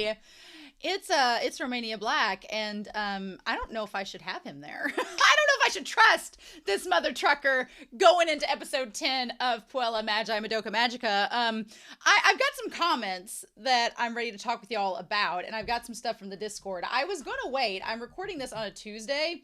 Hi. It's Romania Black, and I don't know if I should have him there. I don't know if I should trust this mother trucker going into episode 10 of Puella Magi Madoka Magica. I've got some comments that I'm ready to talk with y'all about, and I've got some stuff from the Discord. I was gonna wait. I'm recording this on a Tuesday.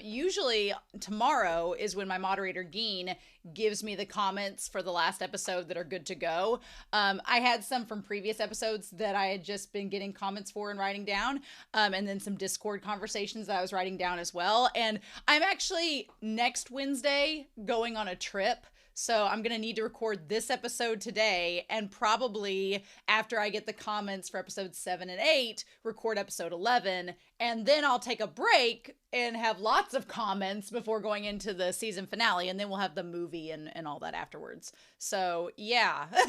Usually tomorrow is when my moderator Geen gives me the comments for the last episode that are good to go. I had some from previous episodes that I had just been getting comments for and writing down, and then some Discord conversations that I was writing down as well. And I'm actually next Wednesday going on a trip. So I'm going to need to record this episode today, and probably after I get the comments for episodes 7 and 8, record episode 11, and then I'll take a break and have lots of comments before going into the season finale, and then we'll have the movie and all that afterwards. So yeah. And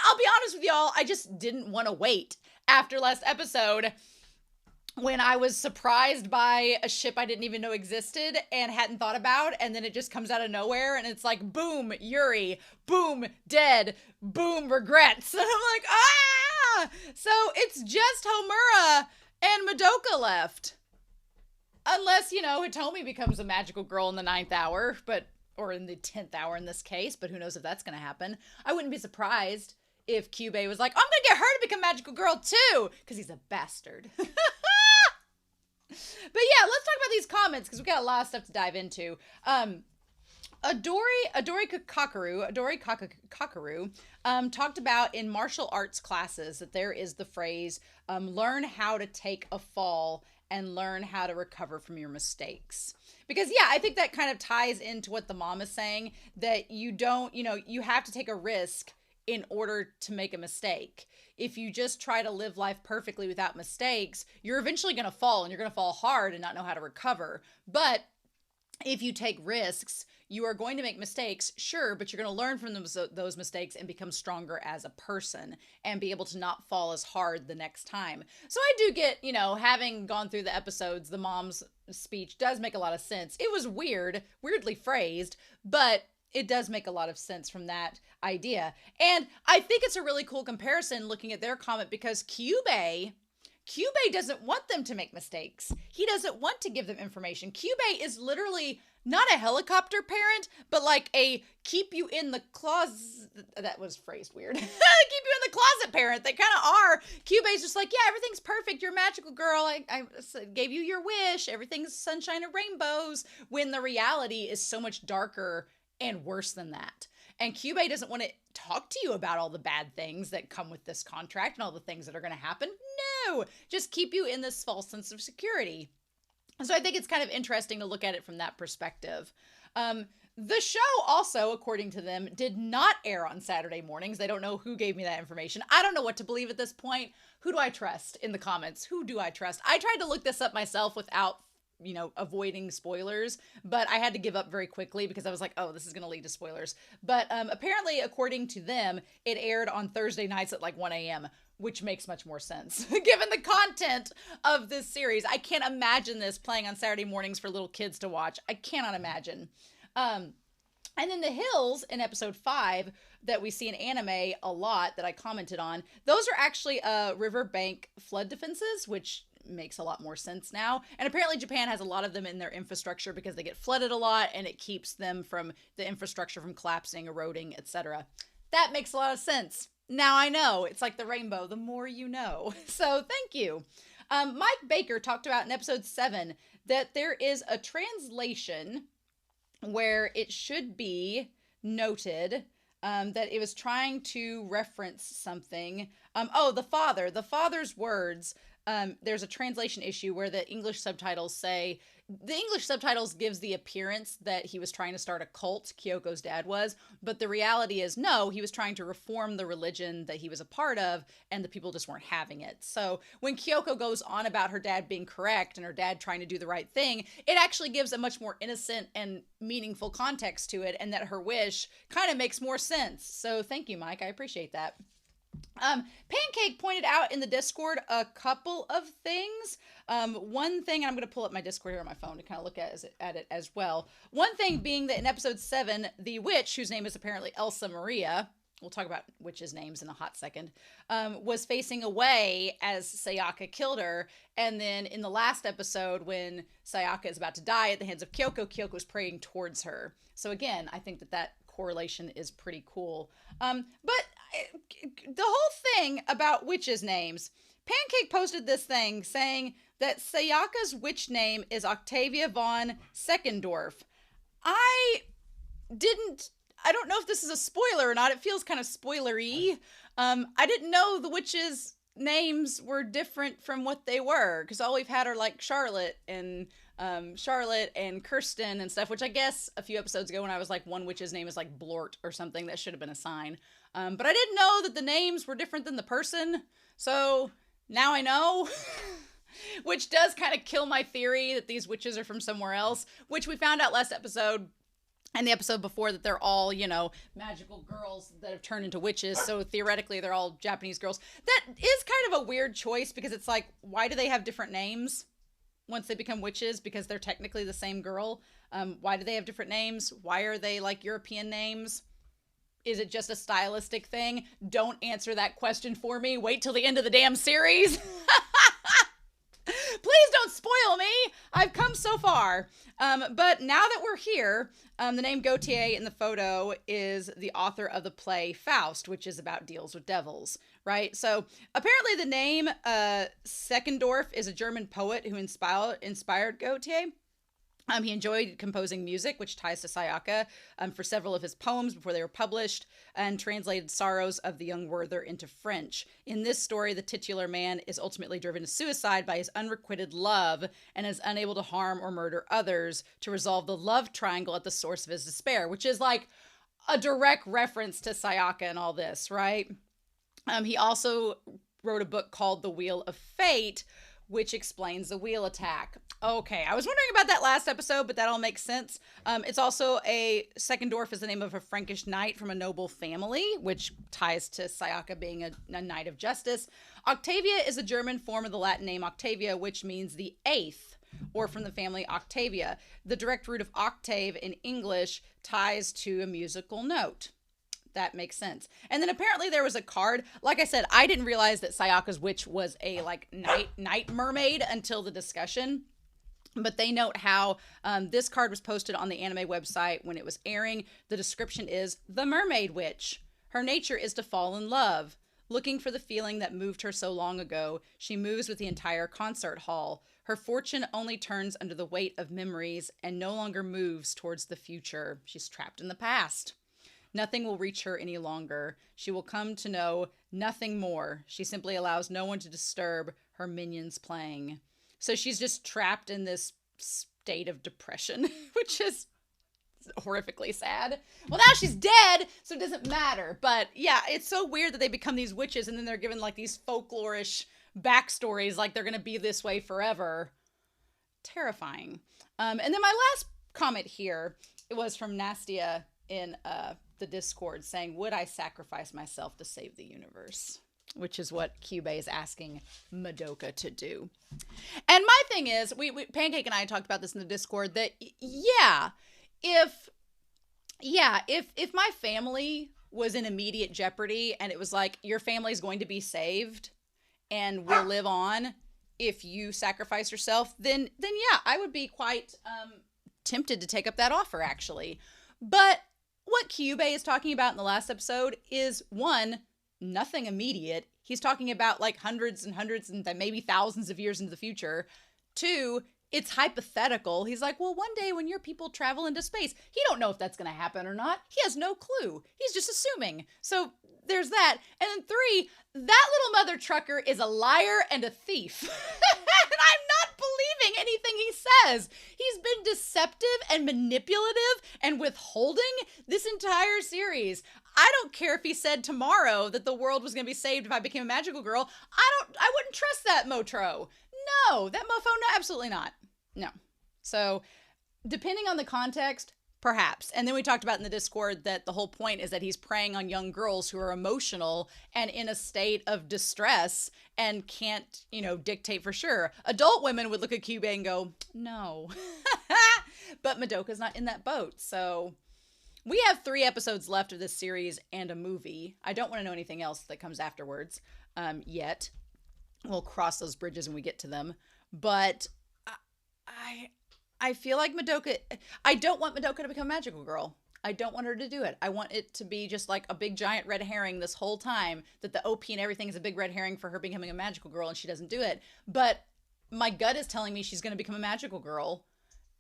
I'll be honest with y'all, I just didn't want to wait after last episode, when I was surprised by a ship I didn't even know existed and hadn't thought about, and then it just comes out of nowhere, and it's like, boom, Yuri, boom, dead, boom, regrets. And I'm like, ah! So it's just Homura and Madoka left. Unless, Hitomi becomes a magical girl in the 9th hour, or in the 10th hour in this case, but who knows if that's going to happen. I wouldn't be surprised if Kyubey was like, I'm going to get her to become magical girl too, because he's a bastard. But yeah, let's talk about these comments, because we got a lot of stuff to dive into. Adori Kakaru talked about in martial arts classes that there is the phrase, learn how to take a fall and learn how to recover from your mistakes. Because yeah, I think that kind of ties into what the mom is saying, that you don't, you have to take a risk in order to make a mistake. If you just try to live life perfectly without mistakes, you're eventually going to fall, and you're going to fall hard and not know how to recover. But if you take risks, you are going to make mistakes, sure, but you're going to learn from those mistakes and become stronger as a person and be able to not fall as hard the next time. So I do get, having gone through the episodes, the mom's speech does make a lot of sense. It was weirdly phrased, but it does make a lot of sense from that idea. And I think it's a really cool comparison looking at their comment, because Kyubey doesn't want them to make mistakes. He doesn't want to give them information. Kyubey is literally not a helicopter parent, but like a keep you in the closet. That was phrased weird. Keep you in the closet parent. They kind of are. Kyubey's just like, yeah, everything's perfect. You're a magical girl. I gave you your wish. Everything's sunshine and rainbows. When the reality is so much darker and worse than that. And Kyubey doesn't want to talk to you about all the bad things that come with this contract and all the things that are going to happen. No, just keep you in this false sense of security. So I think it's kind of interesting to look at it from that perspective. The show also, according to them, did not air on Saturday mornings. They don't know who gave me that information. I don't know what to believe at this point. Who do I trust in the comments? Who do I trust? I tried to look this up myself without avoiding spoilers, but I had to give up very quickly because I was like, oh, this is going to lead to spoilers. But apparently, according to them, it aired on Thursday nights at like 1 a.m., which makes much more sense given the content of this series. I can't imagine this playing on Saturday mornings for little kids to watch. I cannot imagine. And then the hills in episode 5 that we see in anime a lot that I commented on, those are actually riverbank flood defenses, which makes a lot more sense now. And apparently Japan has a lot of them in their infrastructure because they get flooded a lot, and it keeps them from the infrastructure from collapsing, eroding, etc. That makes a lot of sense. Now I know. It's like the rainbow, the more you know. So thank you. Mike Baker talked about in episode 7 that there is a translation where it should be noted that it was trying to reference something. The father's words. There's a translation issue where the English subtitles gives the appearance that he was trying to start a cult, Kyoko's dad was, but the reality is no, he was trying to reform the religion that he was a part of, and the people just weren't having it. So when Kyoko goes on about her dad being correct and her dad trying to do the right thing, it actually gives a much more innocent and meaningful context to it, and that her wish kind of makes more sense. So thank you, Mike. I appreciate that. Pancake pointed out in the Discord a couple of things. One thing, I'm going to pull up my Discord here on my phone to kind of look at it as well. One thing being that in episode 7, the witch, whose name is apparently Elsa Maria, we'll talk about witches' names in a hot second, was facing away as Sayaka killed her. And then in the last episode, when Sayaka is about to die at the hands of Kyoko, Kyoko's praying towards her. So again, I think that that correlation is pretty cool. But the whole thing about witches' names, Pancake posted this thing saying that Sayaka's witch name is Octavia von Seckendorf. I don't know if this is a spoiler or not. It feels kind of spoilery. I didn't know the witches' names were different from what they were, because all we've had are like Charlotte and Kirsten and stuff, which I guess a few episodes ago when I was like, one witch's name is like Blort or something, that should have been a sign. But I didn't know that the names were different than the person. So now I know. Which does kind of kill my theory that these witches are from somewhere else, which we found out last episode and the episode before that they're all, magical girls that have turned into witches. So theoretically, they're all Japanese girls. That is kind of a weird choice, because it's like, why do they have different names once they become witches? Because they're technically the same girl. Why do they have different names? Why are they like European names? Is it just a stylistic thing? Don't answer that question for me. Wait till the end of the damn series. Please don't spoil me. I've come so far. But now that we're here, the name Gautier in the photo is the author of the play Faust, which is about deals with devils, right? So apparently the name Seckendorf is a German poet who inspired Gautier. He enjoyed composing music, which ties to Sayaka, for several of his poems before they were published, and translated Sorrows of the Young Werther into French. In this story, the titular man is ultimately driven to suicide by his unrequited love and is unable to harm or murder others to resolve the love triangle at the source of his despair, which is like a direct reference to Sayaka and all this, right? He also wrote a book called The Wheel of Fate, which explains the wheel attack. Okay, I was wondering about that last episode, but that all makes sense. It's also Seckendorf is the name of a Frankish knight from a noble family, which ties to Sayaka being a knight of justice. Octavia is a German form of the Latin name Octavia, which means the eighth, or from the family Octavia. The direct root of octave in English ties to a musical note. That makes sense. And then apparently there was a card. Like I said, I didn't realize that Sayaka's witch was a like night mermaid until the discussion. But they note how this card was posted on the anime website when it was airing. The description is the mermaid witch. Her nature is to fall in love. Looking for the feeling that moved her so long ago, she moves with the entire concert hall. Her fortune only turns under the weight of memories and no longer moves towards the future. She's trapped in the past. Nothing will reach her any longer. She will come to know nothing more. She simply allows no one to disturb her minions playing. So she's just trapped in this state of depression, which is horrifically sad. Well, now she's dead, so it doesn't matter. But yeah, it's so weird that they become these witches and then they're given like these folklorish backstories like they're going to be this way forever. Terrifying. And then my last comment here, it was from Nastia in the Discord saying, would I sacrifice myself to save the universe? Which is what Kyubey is asking Madoka to do. And my thing is, we Pancake and I talked about this in the Discord, that if my family was in immediate jeopardy and it was like, your family's going to be saved and will live on if you sacrifice yourself, then yeah, I would be quite tempted to take up that offer, actually. But what Kyubey is talking about in the last episode is, one, nothing immediate. He's talking about like hundreds and hundreds and maybe thousands of years into the future. Two, it's hypothetical. He's like, well, one day when your people travel into space, he don't know if that's going to happen or not. He has no clue. He's just assuming. So there's that. And then three, that little mother trucker is a liar and a thief. And I'm not believing anything he says. He's been deceptive and manipulative and withholding this entire series. I don't care if he said tomorrow that the world was going to be saved if I became a magical girl. I wouldn't trust that Motro. No, that mofo, no, absolutely not. No. So, depending on the context, perhaps. And then we talked about in the Discord that the whole point is that he's preying on young girls who are emotional and in a state of distress and can't, dictate for sure. Adult women would look at Kyubey and go, no. But Madoka's not in that boat, so We have 3 episodes left of this series and a movie. I don't want to know anything else that comes afterwards yet. We'll cross those bridges when we get to them. But I feel like Madoka... I don't want Madoka to become a magical girl. I don't want her to do it. I want it to be just like a big giant red herring this whole time, that the OP and everything is a big red herring for her becoming a magical girl, and she doesn't do it. But my gut is telling me she's going to become a magical girl.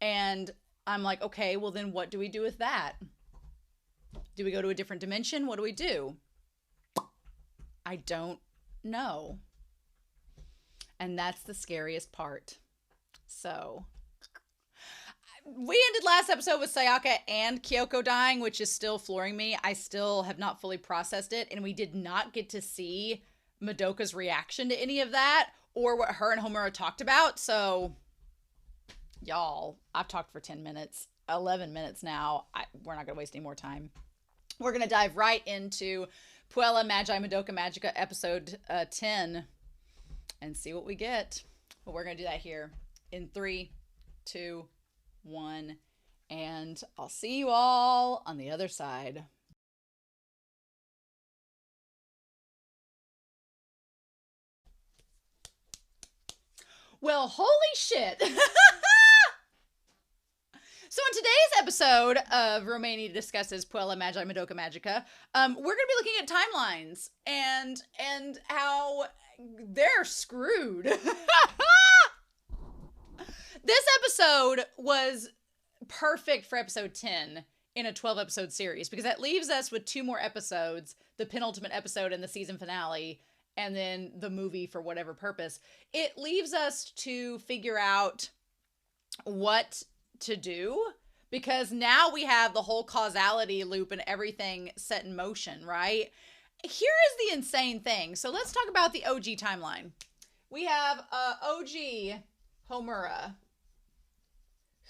And I'm like, okay, well then what do we do with that? Do we go to a different dimension? What do we do? I don't know. And that's the scariest part. So, we ended last episode with Sayaka and Kyoko dying, which is still flooring me. I still have not fully processed it, and we did not get to see Madoka's reaction to any of that, or what her and Homura talked about. So, y'all, I've talked for 10 minutes, 11 minutes now. We're not going to waste any more time. We're going to dive right into Puella Magi Madoka Magica episode 10 and see what we get. But we're going to do that here in 3, 2, 1, and I'll see you all on the other side. Well, holy shit. So in today's episode of Romania Discusses Puella Magi Madoka Magica, we're going to be looking at timelines and how they're screwed. This episode was perfect for episode 10 in a 12-episode series, because that leaves us with 2 more episodes, the penultimate episode and the season finale, and then the movie for whatever purpose. It leaves us to figure out what to do, because now we have the whole causality loop and everything set in motion, right? Here is the insane thing. So let's talk about the OG timeline. We have OG Homura,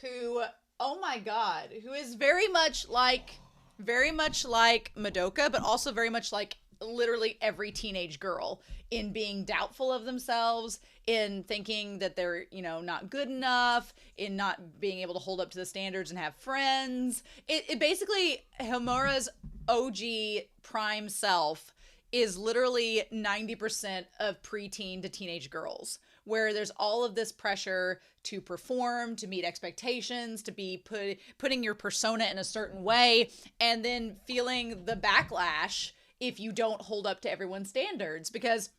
who, oh my god, who is very much like Madoka, but also very much like literally every teenage girl, in being doubtful of themselves, in thinking that they're, not good enough, in not being able to hold up to the standards and have friends. It basically, Homura's OG prime self is literally 90% of preteen to teenage girls, where there's all of this pressure to perform, to meet expectations, to be putting your persona in a certain way, and then feeling the backlash if you don't hold up to everyone's standards. Because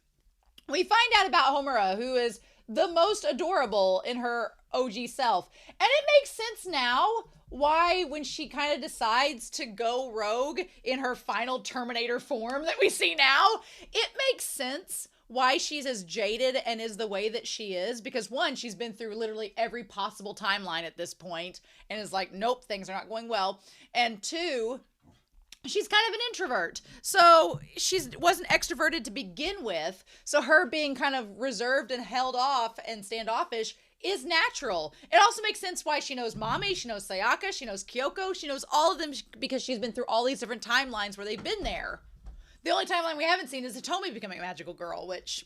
we find out about Homura, who is the most adorable in her OG self. And it makes sense now why, when she kind of decides to go rogue in her final Terminator form that we see now, it makes sense why she's as jaded and is the way that she is. Because 1, she's been through literally every possible timeline at this point and is like, nope, things are not going well. And 2, she's kind of an introvert. So she wasn't extroverted to begin with. So her being kind of reserved and held off and standoffish is natural. It also makes sense why she knows Mami, she knows Sayaka, she knows Kyoko, she knows all of them, because she's been through all these different timelines where they've been there. The only timeline we haven't seen is Hitomi becoming a magical girl, which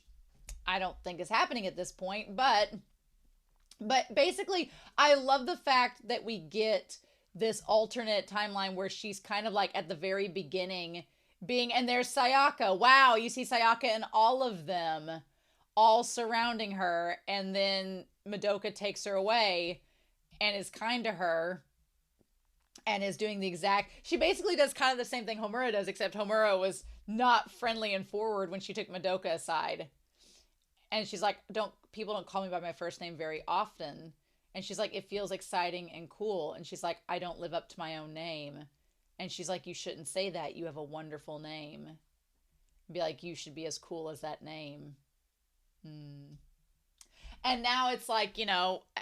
I don't think is happening at this point. But basically, I love the fact that we get this alternate timeline where she's kind of like at the very beginning and there's Sayaka. Wow, you see Sayaka and all of them all surrounding her, and then Madoka takes her away and is kind to her and is doing she basically does kind of the same thing Homura does, except Homura was not friendly and forward when she took Madoka aside. And she's like, people don't call me by my first name very often. And she's like, it feels exciting and cool. And she's like, I don't live up to my own name. And she's like, you shouldn't say that. You have a wonderful name. Be like, you should be as cool as that name. And now it's like,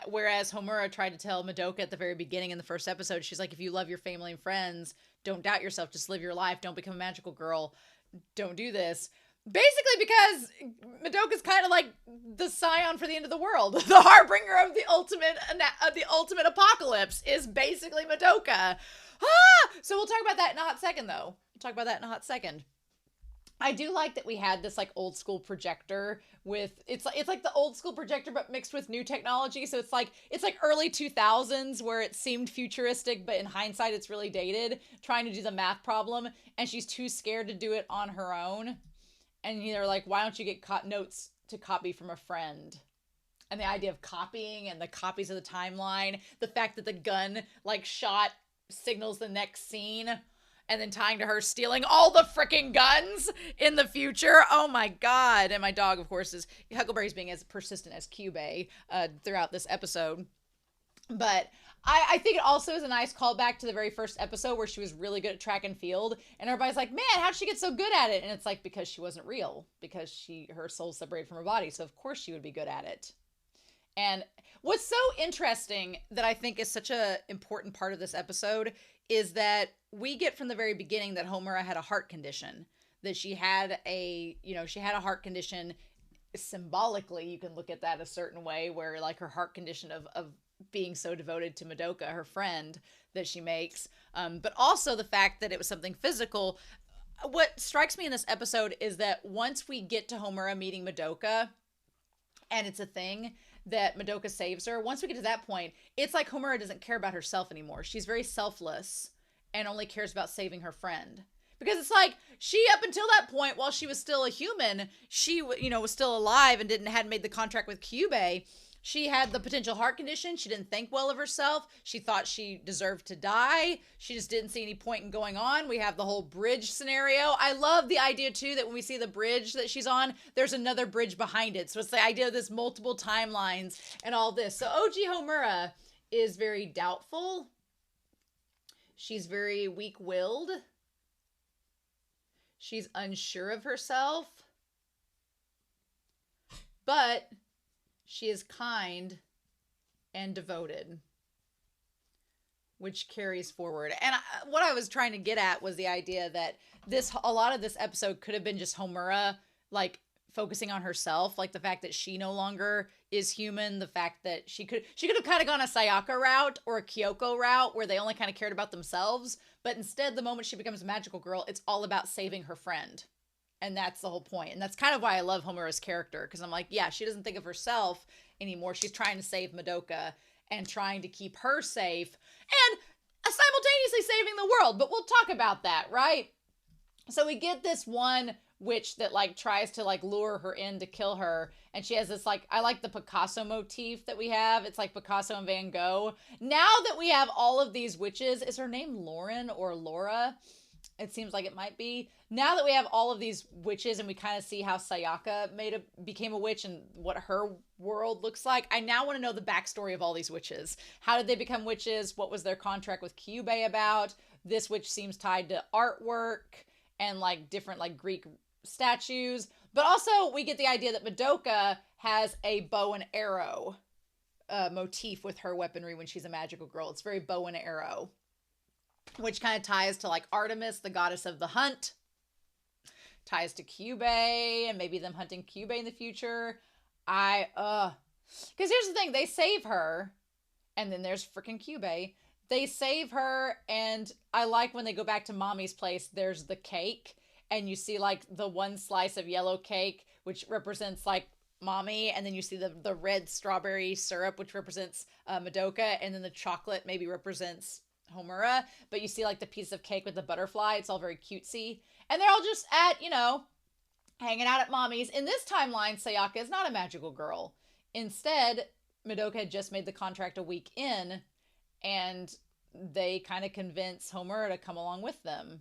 whereas Homura tried to tell Madoka at the very beginning in the first episode, she's like, if you love your family and friends, don't doubt yourself. Just live your life. Don't become a magical girl. Don't do this. Basically because Madoka's kind of like the scion for the end of the world. The harbinger of the ultimate apocalypse is basically Madoka. So we'll talk about that in a hot second, though. I do like that we had this like old school projector with it's like the old school projector but mixed with new technology. So it's like early 2000s where it seemed futuristic, but in hindsight it's really dated, trying to do the math problem, and she's too scared to do it on her own. And they're like, why don't you get notes to copy from a friend? And the idea of copying and the copies of the timeline, the fact that the gun like shot signals the next scene, and then tying to her stealing all the freaking guns in the future. Oh my god. And my dog, of course, is Huckleberry's being as persistent as Kyubey throughout this episode. But I think it also is a nice callback to the very first episode where she was really good at track and field, and everybody's like, man, how'd she get so good at it? And it's like, because she wasn't real, because her soul's separated from her body, so of course she would be good at it. And what's so interesting that I think is such a important part of this episode is that we get from the very beginning that Homura had a heart condition, that she had a heart condition. Symbolically, you can look at that a certain way, where like her heart condition of being so devoted to Madoka, her friend that she makes, but also the fact that it was something physical. What strikes me in this episode is that once we get to Homura meeting Madoka, and it's a thing that Madoka saves her, once we get to that point, it's like Homura doesn't care about herself anymore. She's very selfless and only cares about saving her friend. Because it's like, she, up until that point, while she was still a human, she, was still alive and hadn't made the contract with Kyubey. She had the potential heart condition. She didn't think well of herself. She thought she deserved to die. She just didn't see any point in going on. We have the whole bridge scenario. I love the idea, too, that when we see the bridge that she's on, there's another bridge behind it. So it's the idea of this multiple timelines and all this. So OG Homura is very doubtful. She's very weak-willed. She's unsure of herself. But she is kind and devoted, which carries forward. And what I was trying to get at was the idea that a lot of this episode could have been just Homura, like, focusing on herself, like the fact that she no longer is human, the fact that she could have kind of gone a Sayaka route or a Kyoko route where they only kind of cared about themselves, but instead, the moment she becomes a magical girl, it's all about saving her friend. And that's the whole point. And that's kind of why I love Homura's character, because I'm like, yeah, she doesn't think of herself anymore. She's trying to save Madoka and trying to keep her safe and simultaneously saving the world. But we'll talk about that, right? So we get this one witch that like tries to like lure her in to kill her, and she has this like, I like the Picasso motif that we have. It's like Picasso and Van Gogh. Now that we have all of these witches, is her name Lauren or Laura? It seems like it might be. Now that we have all of these witches and we kind of see how Sayaka became a witch and what her world looks like, I now want to know the backstory of all these witches. How did they become witches? What was their contract with Kyubey about? This witch seems tied to artwork and like different like Greek statues. But also we get the idea that Madoka has a bow and arrow motif with her weaponry when she's a magical girl. It's very bow and arrow, which kind of ties to like Artemis, the goddess of the hunt, ties to Kyubey and maybe them hunting Kyubey in the future. Because here's the thing, they save her, and then there's freaking Kyubey. They save her, and I like when they go back to Mommy's place, there's the cake, and you see like the one slice of yellow cake, which represents like Mommy, and then you see the red strawberry syrup, which represents Madoka, and then the chocolate maybe represents Homura, but you see like the piece of cake with the butterfly. It's all very cutesy, and they're all just at hanging out at Mommy's. In this timeline, Sayaka is not a magical girl. Instead, Madoka had just made the contract a week in, and they kind of convince Homura to come along with them. And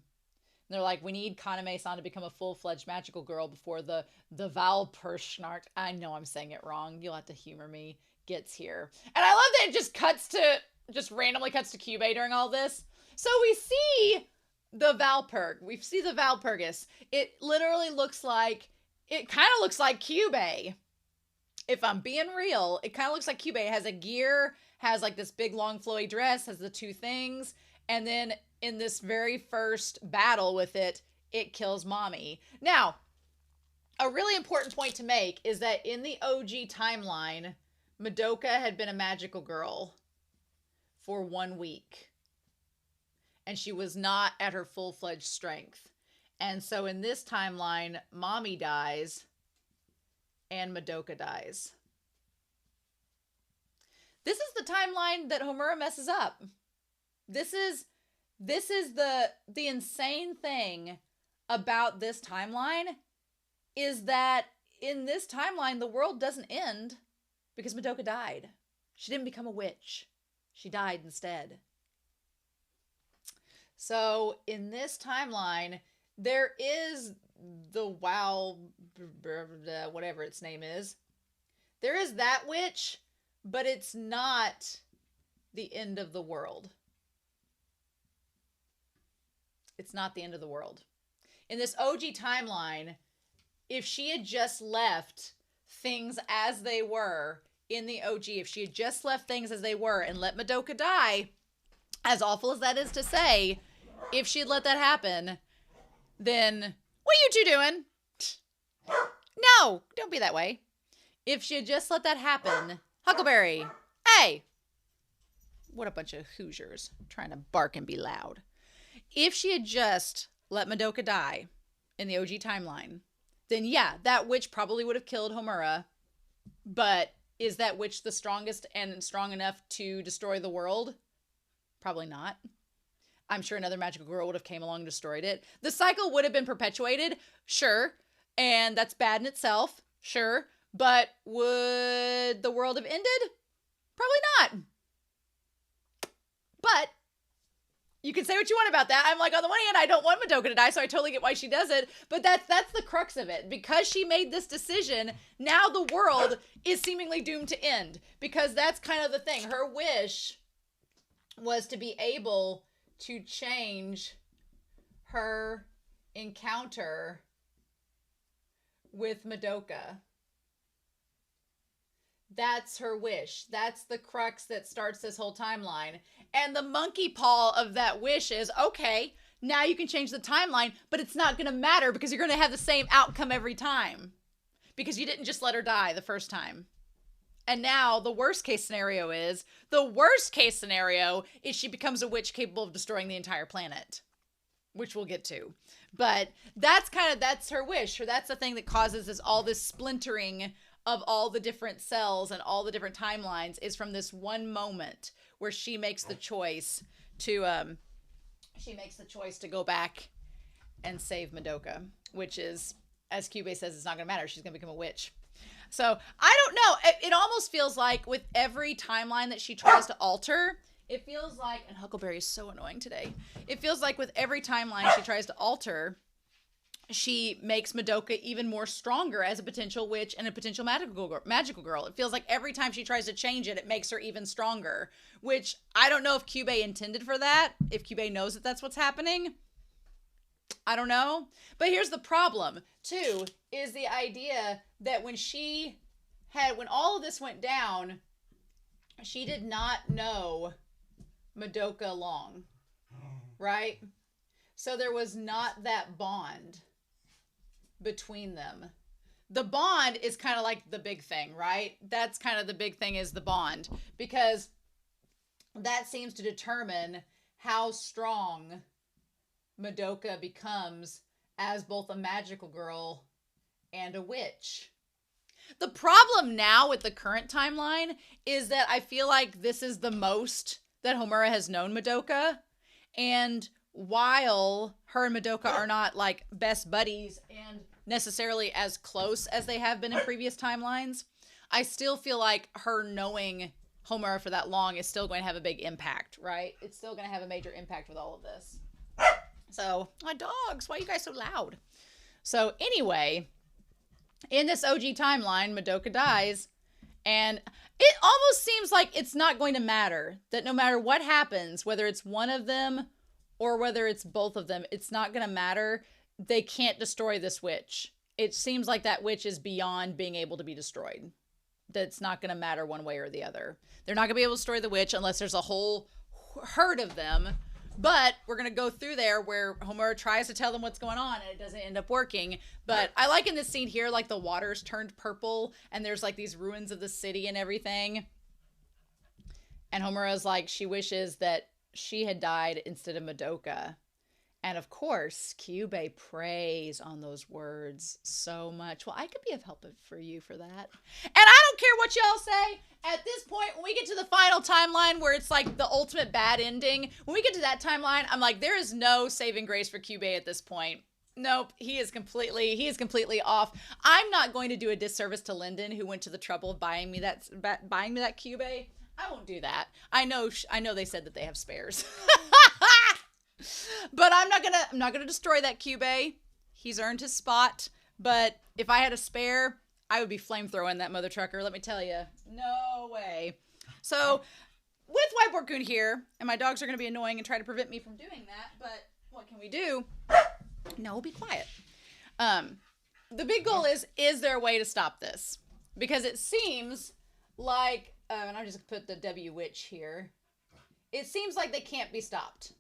they're like, we need Kaname-san to become a full-fledged magical girl before the Valpurschnart, I know I'm saying it wrong, you'll have to humor me, gets here. And I love that it just randomly cuts to Kyubey during all this. So we see the Valpurg. We see the Valpurgis. It literally kind of looks like Kyubey. If I'm being real, it kind of looks like Kyubey. It has a gear, has like this big long flowy dress, has the two things. And then in this very first battle with it, it kills Mommy. Now, a really important point to make is that in the OG timeline, Madoka had been a magical girl for 1 week, and she was not at her full-fledged strength. And so in this timeline, Mommy dies and Madoka dies. This is the timeline that Homura messes up. This is the insane thing about this timeline is that in this timeline, the world doesn't end because Madoka died. She didn't become a witch. She died instead. So in this timeline, there is the whatever its name is. There is that witch, but it's not the end of the world. It's not the end of the world. In this OG timeline, if she had just left things as they were in the OG, if she had just left things as they were and let Madoka die, as awful as that is to say, if she had let that happen, then what are you two doing? No, don't be that way. If she had just let that happen, Huckleberry, hey, what a bunch of Hoosiers trying to bark and be loud. If she had just let Madoka die in the OG timeline, then yeah, that witch probably would have killed Homura. But is that witch the strongest and strong enough to destroy the world? Probably not. I'm sure another magical girl would have came along and destroyed it. The cycle would have been perpetuated, sure. And that's bad in itself, sure. But would the world have ended? Probably not. But you can say what you want about that. I'm like, on the one hand, I don't want Madoka to die, so I totally get why she does it. But that's the crux of it. Because she made this decision, now the world is seemingly doomed to end. Because that's kind of the thing. Her wish was to be able to change her encounter with Madoka. That's her wish. That's the crux that starts this whole timeline. And the monkey paw of that wish is, okay, now you can change the timeline, but it's not going to matter because you're going to have the same outcome every time. Because you didn't just let her die the first time. And now the worst case scenario is she becomes a witch capable of destroying the entire planet. Which we'll get to. But that's her wish. Or that's the thing that causes all this splintering of all the different cells and all the different timelines is from this one moment where she makes the choice to go back and save Madoka, which is, as Kyubey says, it's not going to matter. She's going to become a witch. So I don't know. It almost feels like with every timeline that she tries to alter, it feels like, and Huckleberry is so annoying today. It feels like with every timeline she tries to alter, she makes Madoka even more stronger as a potential witch and a potential magical girl. It feels like every time she tries to change it, it makes her even stronger, which I don't know if Kyubey intended for that, if Kyubey knows that that's what's happening. I don't know. But here's the problem, too, is the idea that when all of this went down, she did not know Madoka long, right? So there was not that bond between them. The bond is kind of like the big thing, right? That's kind of the big thing is the bond, because that seems to determine how strong Madoka becomes as both a magical girl and a witch. The problem now with the current timeline is that I feel like this is the most that Homura has known Madoka, and while her and Madoka are not like best buddies and necessarily as close as they have been in previous timelines, I still feel like her knowing Homura for that long is still going to have a big impact, right? It's still going to have a major impact with all of this. So, my dogs, why are you guys so loud? So anyway, in this OG timeline, Madoka dies, and it almost seems like it's not going to matter, that no matter what happens, whether it's one of them or whether it's both of them, it's not going to matter. They can't destroy this witch. It seems like that witch is beyond being able to be destroyed. That's not going to matter one way or the other. They're not going to be able to destroy the witch unless there's a whole herd of them. But we're going to go through there where Homura tries to tell them what's going on and it doesn't end up working. But I like in this scene here, like the water's turned purple and there's like these ruins of the city and everything. And Homura's like, she wishes that she had died instead of Madoka. And of course, Kyubey preys on those words so much. Well, I could be of help for you for that. And I don't care what y'all say. At this point, when we get to the final timeline where it's like the ultimate bad ending, when we get to that timeline, I'm like, there is no saving grace for Kyubey at this point. Nope, he is completely off. I'm not going to do a disservice to Lyndon, who went to the trouble of buying me that Kyubey. I won't do that. I know they said that they have spares. But I'm not gonna destroy that Kyubey. He's earned his spot. But if I had a spare, I would be flamethrowing that mother trucker, let me tell you. No way. So, with Whiteboard Goon here, and my dogs are gonna be annoying and try to prevent me from doing that, but what can we do? No, be quiet. The big goal is there a way to stop this? Because it seems like, and I'm just gonna put the W witch here. It seems like they can't be stopped.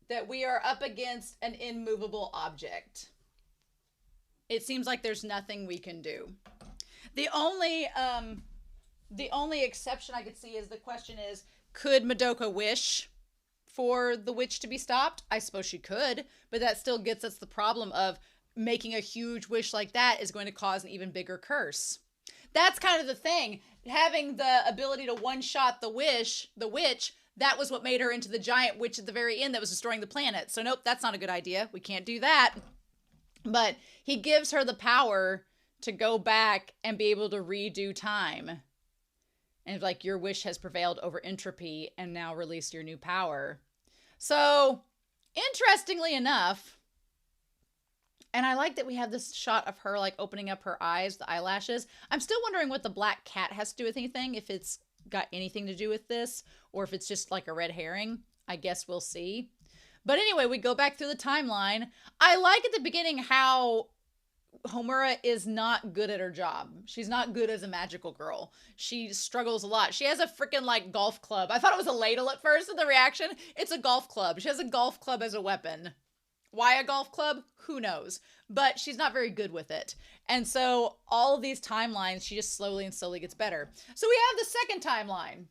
That we are up against an immovable object. It seems like there's nothing we can do. The only exception I could see is the question is, could Madoka wish for the witch to be stopped? I suppose she could, but that still gets us the problem of making a huge wish like that is going to cause an even bigger curse. That's kind of the thing. Having the ability to one-shot the witch, that was what made her into the giant witch at the very end that was destroying the planet. So nope, that's not a good idea. We can't do that. But he gives her the power to go back and be able to redo time. And like, your wish has prevailed over entropy and now release your new power. So, interestingly enough, and I like that we have this shot of her like opening up her eyes, the eyelashes. I'm still wondering what the black cat has to do with anything, if it's got anything to do with this, or if it's just like a red herring. I guess we'll see. But anyway, we go back through the timeline. I like at the beginning how Homura is not good at her job. She's not good as a magical girl. She struggles a lot. She has a freaking like golf club. I thought it was a ladle at first in the reaction. It's a golf club. She has a golf club as a weapon. Why a golf club? Who knows? But she's not very good with it. And so all of these timelines, she just slowly gets better. So we have the second timeline.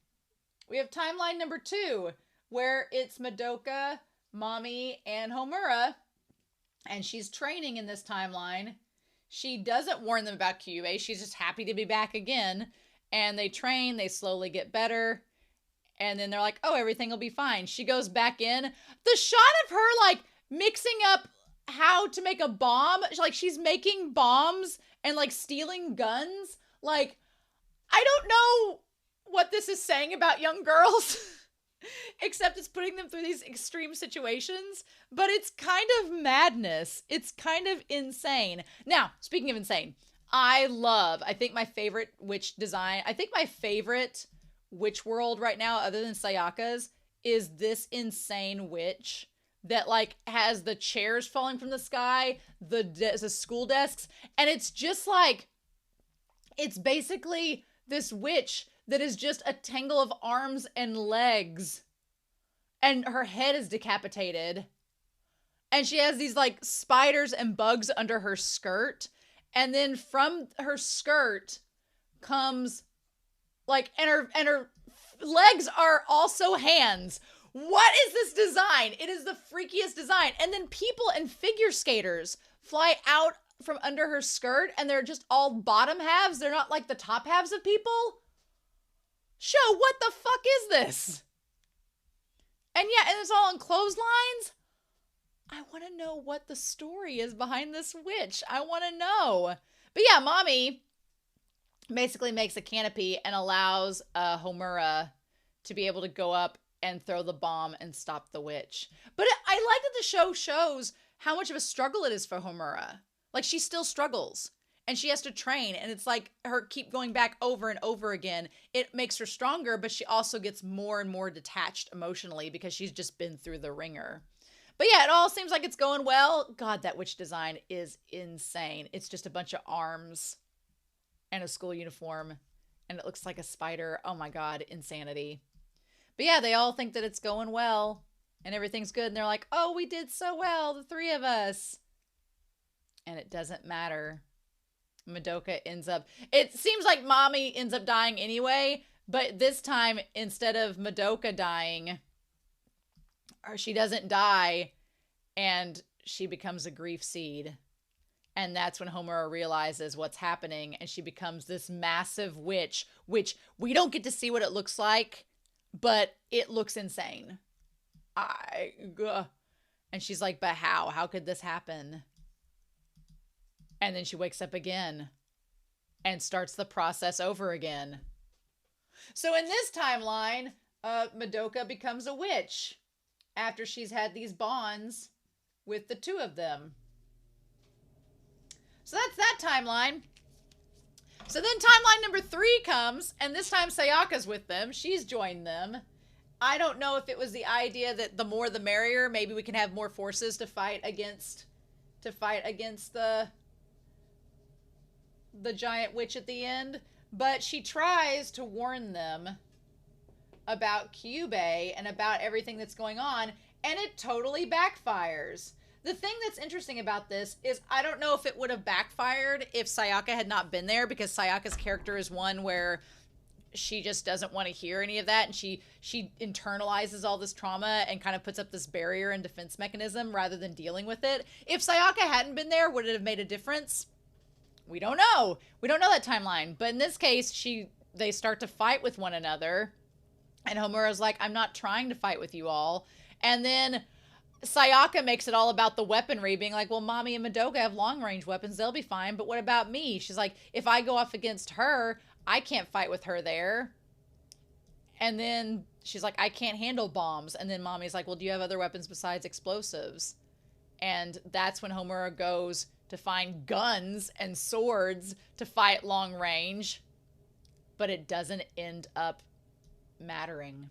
We have timeline number 2, where it's Madoka, Mommy, and Homura. And she's training in this timeline. She doesn't warn them about Kyubey. She's just happy to be back again. And they train, they slowly get better. And then they're like, oh, everything will be fine. She goes back in. The shot of her like mixing up how to make a bomb, like she's making bombs and like stealing guns. Like, I don't know what this is saying about young girls, except it's putting them through these extreme situations, but it's kind of madness. It's kind of insane. Now, speaking of insane, I think my favorite witch design, I think my favorite witch world right now, other than Sayaka's, is this insane witch that like has the chairs falling from the sky, the school desks, and it's just like, it's basically this witch that is just a tangle of arms and legs, and her head is decapitated, and she has these like spiders and bugs under her skirt, and then from her skirt comes like, and her legs are also hands. What is this design? It is the freakiest design. And then people and figure skaters fly out from under her skirt, and they're just all bottom halves. They're not like the top halves of people. Show, what the fuck is this? And yeah, and it's all on clotheslines. I want to know what the story is behind this witch. I want to know. But yeah, Mommy basically makes a canopy and allows Homura to be able to go up and throw the bomb and stop the witch. But I like that the show shows how much of a struggle it is for Homura. Like, she still struggles, and she has to train, and it's like her keep going back over and over again. It makes her stronger, but she also gets more and more detached emotionally because she's just been through the ringer. But yeah, it all seems like it's going well. God, that witch design is insane. It's just a bunch of arms and a school uniform, and it looks like a spider. Oh my God, insanity. But yeah, they all think that it's going well and everything's good. And they're like, oh, we did so well, the 3 of us. And it doesn't matter. Madoka ends up, it seems like Mommy ends up dying anyway, but this time, instead of Madoka dying, or she doesn't die, and she becomes a grief seed. And that's when Homura realizes what's happening, and she becomes this massive witch, which we don't get to see what it looks like, but it looks insane. And she's like, but how? How could this happen? And then she wakes up again and starts the process over again. So in this timeline, Madoka becomes a witch after she's had these bonds with the two of them. So that's that timeline. So then timeline number 3 comes, and this time Sayaka's with them. She's joined them. I don't know if it was the idea that the more the merrier. Maybe we can have more forces to fight against the giant witch at the end. But she tries to warn them about Kyubey and about everything that's going on, and it totally backfires. The thing that's interesting about this is I don't know if it would have backfired if Sayaka had not been there, because Sayaka's character is one where she just doesn't want to hear any of that, and she internalizes all this trauma and kind of puts up this barrier and defense mechanism rather than dealing with it. If Sayaka hadn't been there, would it have made a difference? We don't know. We don't know that timeline. But in this case, they start to fight with one another, and Homura's like, I'm not trying to fight with you all. And then Sayaka makes it all about the weaponry, being like, well, Mami and Madoka have long-range weapons. They'll be fine. But what about me? She's like, if I go off against her, I can't fight with her there. And then she's like, I can't handle bombs. And then Mami's like, well, do you have other weapons besides explosives? And that's when Homura goes to find guns and swords to fight long range. But it doesn't end up mattering.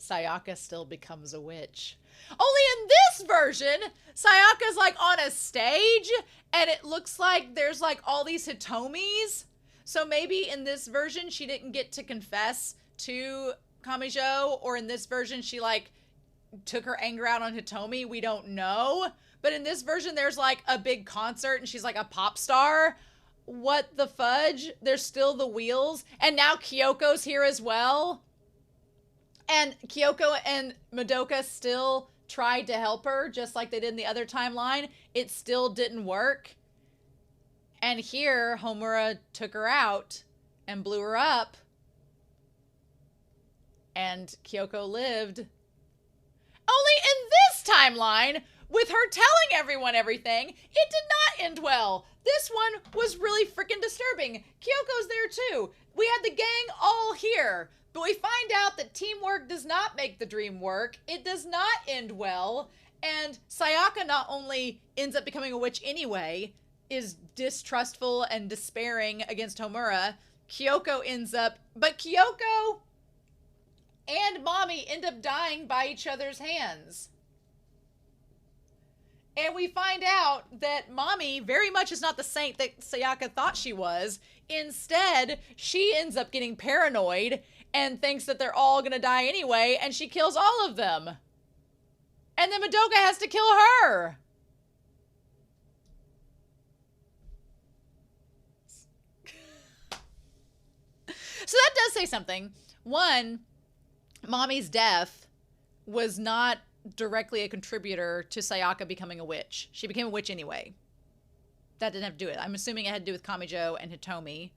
Sayaka still becomes a witch. Only in this version, Sayaka's like on a stage, and it looks like there's like all these Hitomis. So maybe in this version, she didn't get to confess to Kamijo, or in this version, she like took her anger out on Hitomi. We don't know. But in this version, there's like a big concert and she's like a pop star. What the fudge? There's still the wheels. And now Kyoko's here as well. And Kyoko and Madoka still tried to help her, just like they did in the other timeline. It still didn't work. And here, Homura took her out and blew her up. And Kyoko lived. Only in this timeline, with her telling everyone everything, it did not end well. This one was really freaking disturbing. Kyoko's there too. We had the gang all here. But we find out that teamwork does not make the dream work. It does not end well. And Sayaka not only ends up becoming a witch anyway, is distrustful and despairing against Homura. Kyoko ends up... But Kyoko and Mami end up dying by each other's hands. And we find out that Mami very much is not the saint that Sayaka thought she was. Instead, she ends up getting paranoid and thinks that they're all gonna die anyway, and she kills all of them. And then Madoka has to kill her. So that does say something. One, Mami's death was not directly a contributor to Sayaka becoming a witch. She became a witch anyway. That didn't have to do it. I'm assuming it had to do with Kamijo and Hitomi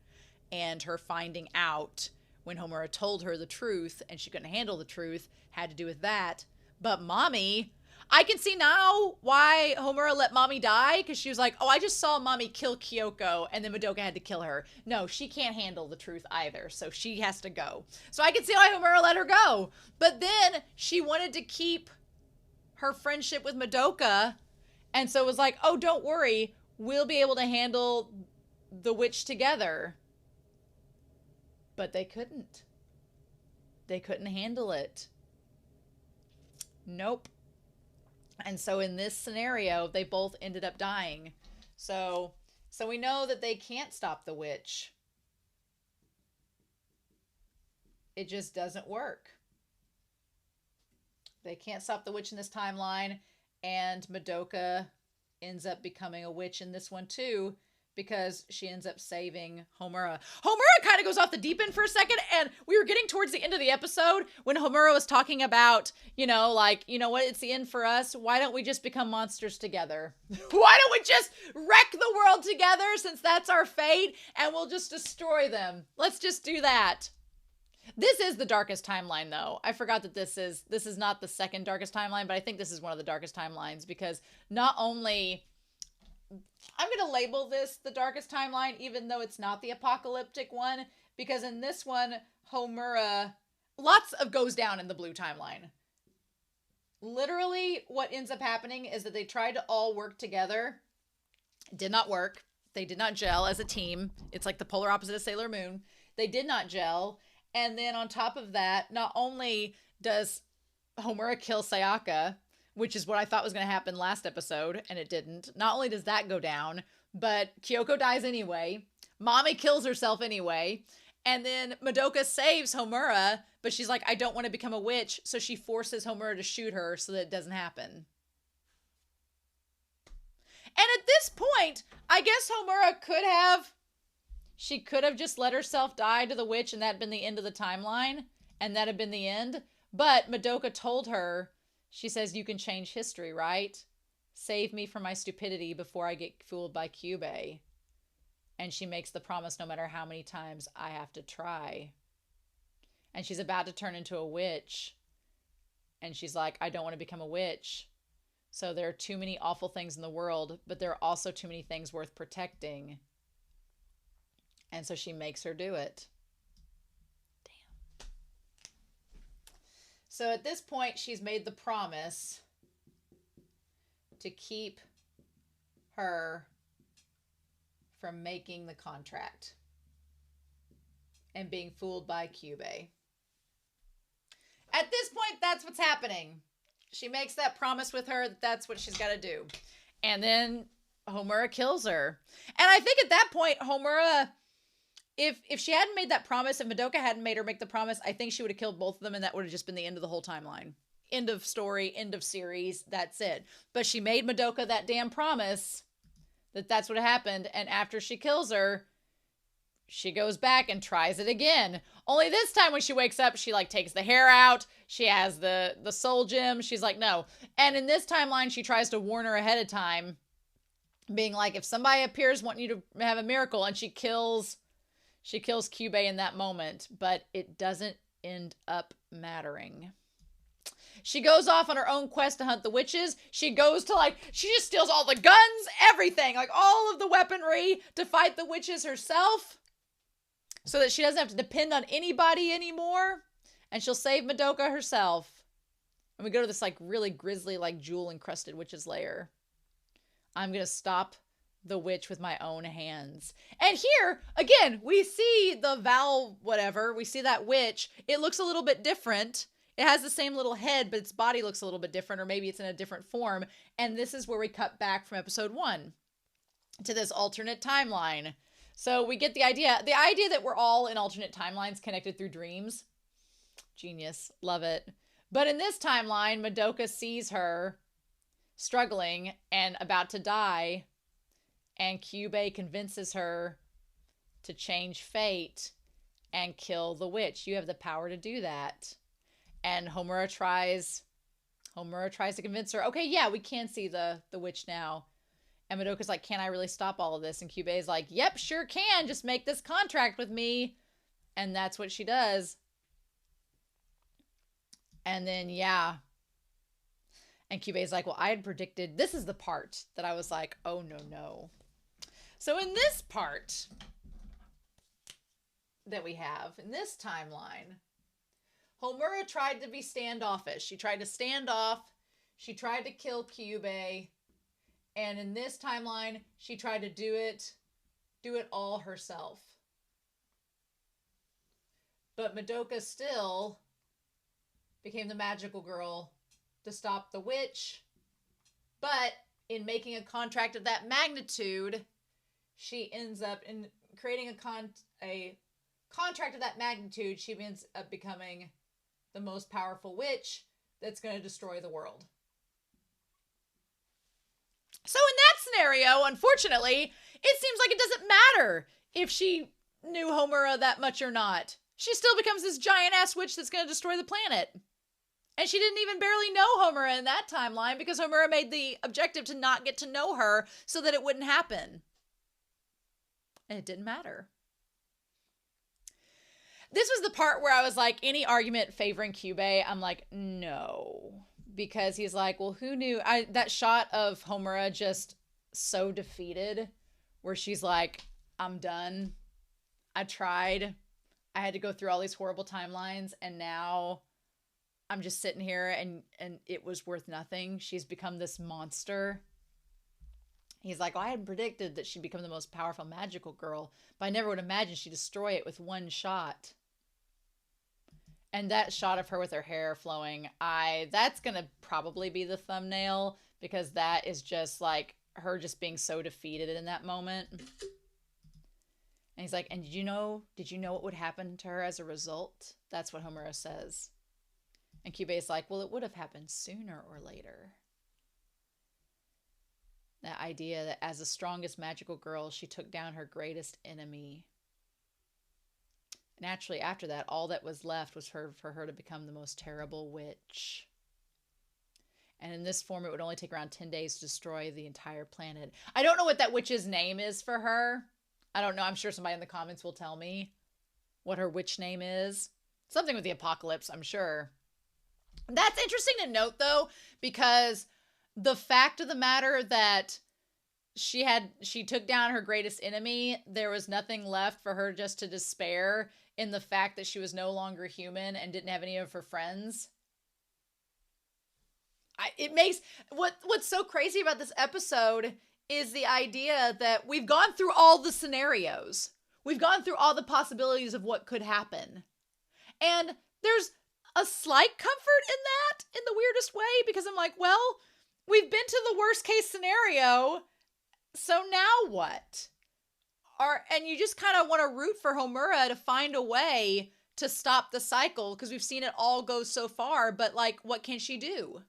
and her finding out when Homura told her the truth and she couldn't handle the truth, had to do with that. But Mami, I can see now why Homura let Mami die, because she was like, oh, I just saw Mami kill Kyoko and then Madoka had to kill her. No, she can't handle the truth either, so she has to go. So I can see why Homura let her go. But then she wanted to keep her friendship with Madoka, and so it was like, oh, don't worry, we'll be able to handle the witch together. But they couldn't. They couldn't handle it. Nope. And so in this scenario, they both ended up dying. So we know that they can't stop the witch. It just doesn't work. They can't stop the witch in this timeline, and Madoka ends up becoming a witch in this one too, because she ends up saving Homura. Homura kind of goes off the deep end for a second, and we were getting towards the end of the episode when Homura was talking about, you know, like, you know what, it's the end for us. Why don't we just become monsters together? Why don't we just wreck the world together, since that's our fate, and we'll just destroy them? Let's just do that. This is the darkest timeline, though. I forgot that this is not the second darkest timeline, but I think this is one of the darkest timelines, because not only... I'm going to label this the darkest timeline, even though it's not the apocalyptic one, because in this one, Homura, lots of goes down in the blue timeline. Literally, what ends up happening is that they tried to all work together. It did not work. They did not gel as a team. It's like the polar opposite of Sailor Moon. They did not gel. And then on top of that, not only does Homura kill Sayaka, which is what I thought was going to happen last episode, and it didn't. Not only does that go down, but Kyoko dies anyway. Mami kills herself anyway. And then Madoka saves Homura, but she's like, I don't want to become a witch, so she forces Homura to shoot her so that it doesn't happen. And at this point, I guess Homura could have just let herself die to the witch, and that had been the end of the timeline, and that had been the end. But Madoka told her, she says, you can change history, right? Save me from my stupidity before I get fooled by Kyubey. And she makes the promise no matter how many times I have to try. And she's about to turn into a witch. And she's like, I don't want to become a witch. So there are too many awful things in the world, but there are also too many things worth protecting. And so she makes her do it. So at this point, she's made the promise to keep her from making the contract and being fooled by Kyubey. At this point, that's what's happening. She makes that promise with her that that's what she's got to do. And then Homura kills her. And I think at that point, Homura... If she hadn't made that promise, if Madoka hadn't made her make the promise, I think she would have killed both of them, and that would have just been the end of the whole timeline. End of story, end of series, that's it. But she made Madoka that damn promise that that's what happened, and after she kills her, she goes back and tries it again. Only this time when she wakes up, she like takes the hair out, she has the soul gem, she's like, no. And in this timeline, she tries to warn her ahead of time, being like, if somebody appears wanting you to have a miracle, and she kills Kyubey in that moment, but it doesn't end up mattering. She goes off on her own quest to hunt the witches. She goes to she just steals all the guns, everything, like all of the weaponry to fight the witches herself so that she doesn't have to depend on anybody anymore. And she'll save Madoka herself. And we go to this really grisly, jewel encrusted witch's lair. I'm going to stop the witch with my own hands. And here, again, we see the Val whatever. We see that witch. It looks a little bit different. It has the same little head, but its body looks a little bit different, or maybe it's in a different form. And this is where we cut back from episode 1 to this alternate timeline. So we get the idea that we're all in alternate timelines connected through dreams. Genius. Love it. But in this timeline, Madoka sees her struggling and about to die, and Kyubey convinces her to change fate and kill the witch. You have the power to do that. And Homura tries to convince her, okay, yeah, we can see the witch now. And Madoka's like, can I really stop all of this? And Kyubey's like, yep, sure can. Just make this contract with me. And that's what she does. And then, yeah. And Kyubey's like, well, I had predicted, this is the part that I was like, oh, no. So in this part that we have, in this timeline, Homura tried to be standoffish. She tried to stand off. She tried to kill Kyubey. And in this timeline, she tried to do it all herself. But Madoka still became the magical girl to stop the witch. But in making a contract of that magnitude, she ends up in creating a contract of that magnitude. She ends up becoming the most powerful witch that's going to destroy the world. So in that scenario, unfortunately, it seems like it doesn't matter if she knew Homura that much or not. She still becomes this giant-ass witch that's going to destroy the planet. And she didn't even barely know Homura in that timeline because Homura made the objective to not get to know her so that it wouldn't happen. And it didn't matter. This was the part where I was like, any argument favoring Kyubey, I'm like, no. Because he's like, well, who knew? That shot of Homura just so defeated, where she's like, I'm done. I tried. I had to go through all these horrible timelines, and now I'm just sitting here, and it was worth nothing. She's become this monster. He's like, well, I hadn't predicted that she'd become the most powerful magical girl, but I never would imagine she'd destroy it with one shot. And that shot of her with her hair flowing, that's going to probably be the thumbnail, because that is just like her just being so defeated in that moment. And he's like, and did you know what would happen to her as a result? That's what Homura says. And Kyubey's like, well, it would have happened sooner or later. That idea that as the strongest magical girl, she took down her greatest enemy. Naturally, after that, all that was left was for her to become the most terrible witch. And in this form, it would only take around 10 days to destroy the entire planet. I don't know what that witch's name is for her. I don't know. I'm sure somebody in the comments will tell me what her witch name is. Something with the apocalypse, I'm sure. That's interesting to note, though, because the fact of the matter that she took down her greatest enemy, there was nothing left for her just to despair in the fact that she was no longer human and didn't have any of her friends. It makes what's so crazy about this episode is the idea that we've gone through all the scenarios. We've gone through all the possibilities of what could happen. And there's a slight comfort in that in the weirdest way, because I'm like, well, we've been to the worst case scenario. So now what? And you just kind of want to root for Homura to find a way to stop the cycle, because we've seen it all go so far, but like, what can she do?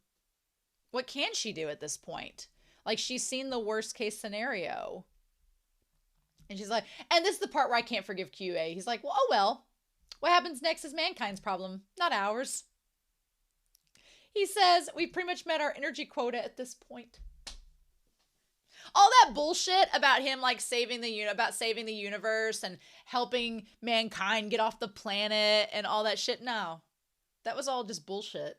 What can she do at this point? Like, she's seen the worst case scenario. And she's like, and this is the part where I can't forgive Kyubey. He's like, well, oh well. What happens next is mankind's problem, not ours. He says, we've pretty much met our energy quota at this point. All that bullshit about him like saving the universe and helping mankind get off the planet and all that shit, no. That was all just bullshit.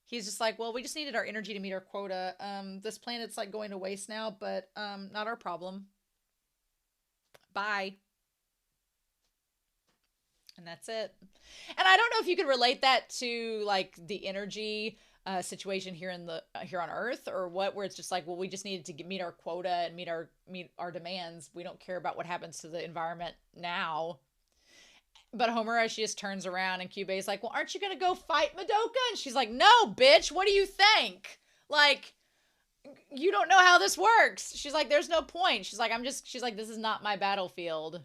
He's just like, well, we just needed our energy to meet our quota. This planet's like going to waste now, but not our problem. Bye. And that's it. And I don't know if you could relate that to like the energy situation here on Earth, or what, where it's just like, well, we just needed to meet our quota and meet our demands. We don't care about what happens to the environment now. But Homura, she just turns around and Kyubey's like, well, aren't you gonna go fight Madoka? And she's like, no, bitch, what do you think? Like, you don't know how this works. She's like, there's no point. She's like, this is not my battlefield.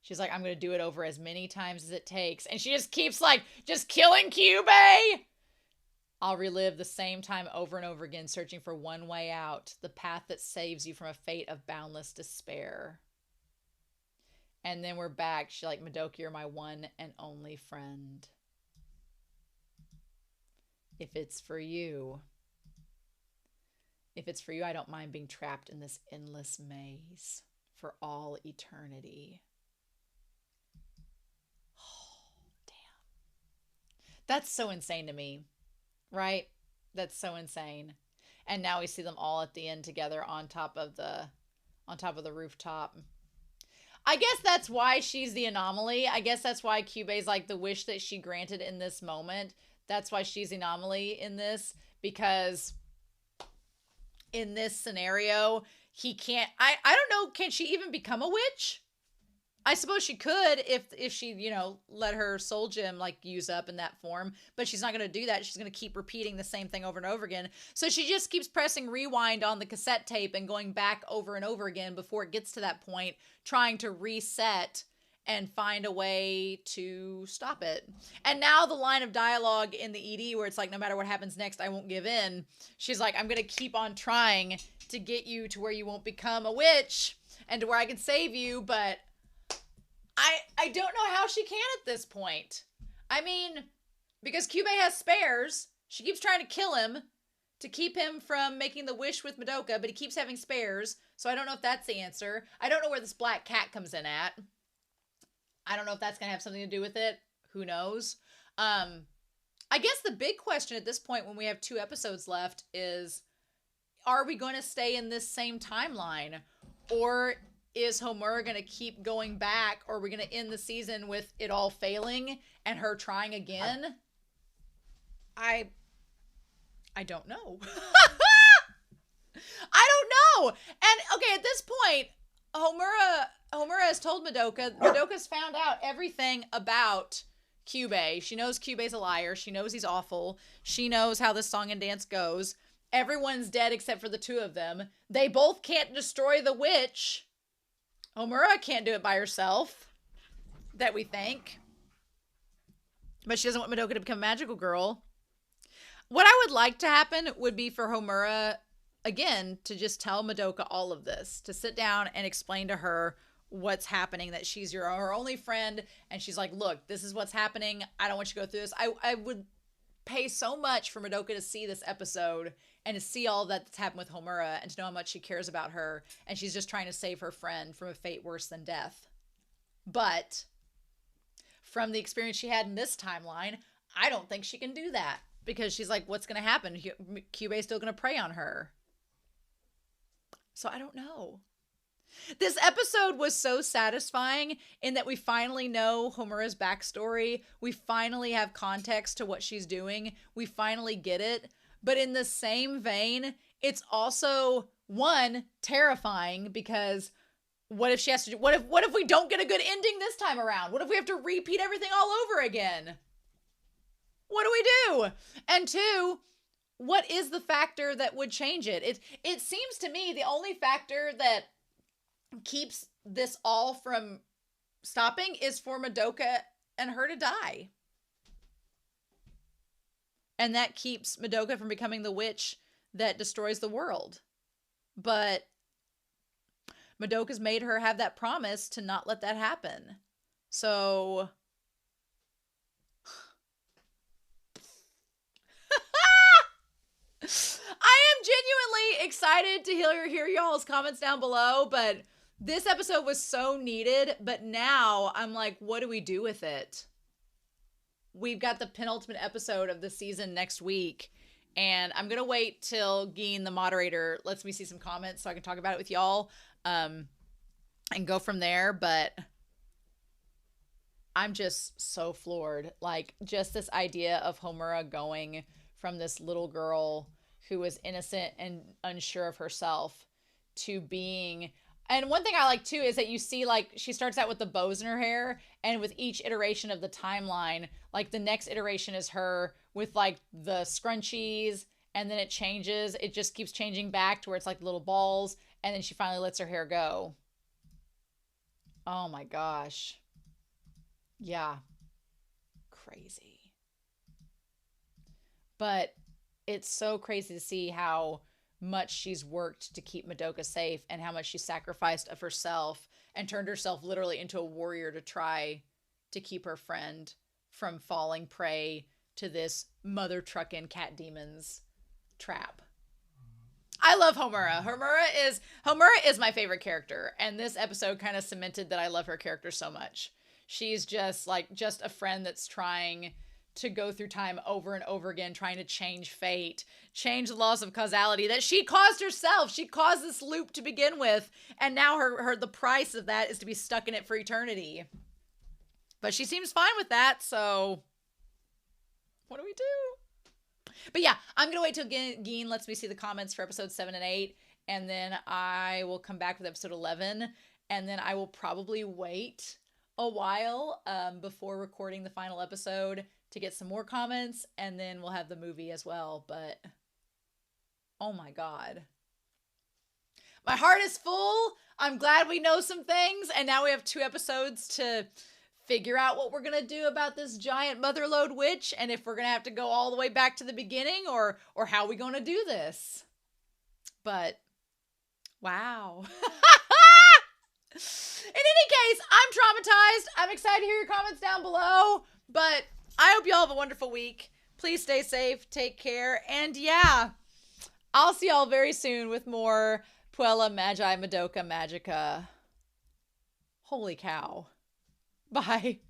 She's like, I'm going to do it over as many times as it takes. And she just keeps like, just killing Kyubey. I'll relive the same time over and over again, searching for one way out, the path that saves you from a fate of boundless despair. And then we're back. She's like, Madoka, you're my one and only friend. If it's for you, I don't mind being trapped in this endless maze for all eternity. That's so insane to me, right? That's so insane. And now we see them all at the end together on top of the rooftop. I guess that's why she's the anomaly. I guess that's why Kyubey's like the wish that she granted in this moment. That's why she's the anomaly in this, because in this scenario, he can't, I don't know, can she even become a witch? I suppose she could if she, let her soul gem like use up in that form, but she's not going to do that. She's going to keep repeating the same thing over and over again. So she just keeps pressing rewind on the cassette tape and going back over and over again before it gets to that point, trying to reset and find a way to stop it. And now the line of dialogue in the ED where it's like, no matter what happens next, I won't give in. She's like, I'm going to keep on trying to get you to where you won't become a witch and to where I can save you, but I don't know how she can at this point. I mean, because Kyubey has spares, she keeps trying to kill him to keep him from making the wish with Madoka, but he keeps having spares, so I don't know if that's the answer. I don't know where this black cat comes in at. I don't know if that's going to have something to do with it. Who knows? I guess the big question at this point when we have 2 episodes left is, are we going to stay in this same timeline? Or is Homura going to keep going back? Or are we going to end the season with it all failing and her trying again? I don't know. I don't know. And okay, at this point, Homura has told Madoka. Madoka's found out everything about Kyubey. She knows Kyubey's a liar. She knows he's awful. She knows how this song and dance goes. Everyone's dead except for the 2 of them. They both can't destroy the witch. Homura can't do it by herself, that we think. But she doesn't want Madoka to become a magical girl. What I would like to happen would be for Homura, again, to just tell Madoka all of this. To sit down and explain to her what's happening, that she's her only friend. And she's like, look, this is what's happening. I don't want you to go through this. I would pay so much for Madoka to see this episode and to see all that's happened with Homura and to know how much she cares about her. And she's just trying to save her friend from a fate worse than death. But from the experience she had in this timeline, I don't think she can do that. Because she's like, what's going to happen? Kyubey's still going to prey on her. So I don't know. This episode was so satisfying in that we finally know Homura's backstory. We finally have context to what she's doing. We finally get it. But in the same vein, it's also, one, terrifying because what if she has to do, what if we don't get a good ending this time around? What if we have to repeat everything all over again? What do we do? And 2, what is the factor that would change it? It seems to me the only factor that keeps this all from stopping is for Madoka and her to die. And that keeps Madoka from becoming the witch that destroys the world. But Madoka's made her have that promise to not let that happen. So I am genuinely excited to hear y'all's comments down below, but this episode was so needed, but now I'm like, what do we do with it? We've got the penultimate episode of the season next week, and I'm going to wait till Geen, the moderator, lets me see some comments so I can talk about it with y'all, and go from there, but I'm just so floored. Like, just this idea of Homura going from this little girl who was innocent and unsure of herself to being... And one thing I like, too, is that you see, like, she starts out with the bows in her hair, and with each iteration of the timeline, like, the next iteration is her with, like, the scrunchies, and then it changes. It just keeps changing back to where it's, like, little balls, and then she finally lets her hair go. Oh, my gosh. Yeah. Crazy. But it's so crazy to see how much she's worked to keep Madoka safe and how much she sacrificed of herself and turned herself literally into a warrior to try to keep her friend from falling prey to this mother truckin' cat demon's trap. I love Homura. Homura is my favorite character, and this episode kind of cemented that I love her character so much. She's just a friend that's trying to go through time over and over again, trying to change fate, change the laws of causality that she caused herself. She caused this loop to begin with, and now the price of that is to be stuck in it for eternity. But she seems fine with that, so what do we do? But yeah, I'm going to wait till Geen lets me see the comments for episodes 7 and 8, and then I will come back with episode 11, and then I will probably wait a while before recording the final episode to get some more comments, and then we'll have the movie as well. But oh my god, my heart is full. I'm glad we know some things, and now we have 2 episodes to figure out what we're gonna do about this giant motherlode witch, and if we're gonna have to go all the way back to the beginning, or how we gonna do this. But Wow. In any case, I'm traumatized. I'm excited to hear your comments down below. But I hope you all have a wonderful week. Please stay safe. Take care. And yeah, I'll see y'all very soon with more Puella Magi Madoka Magica. Holy cow. Bye.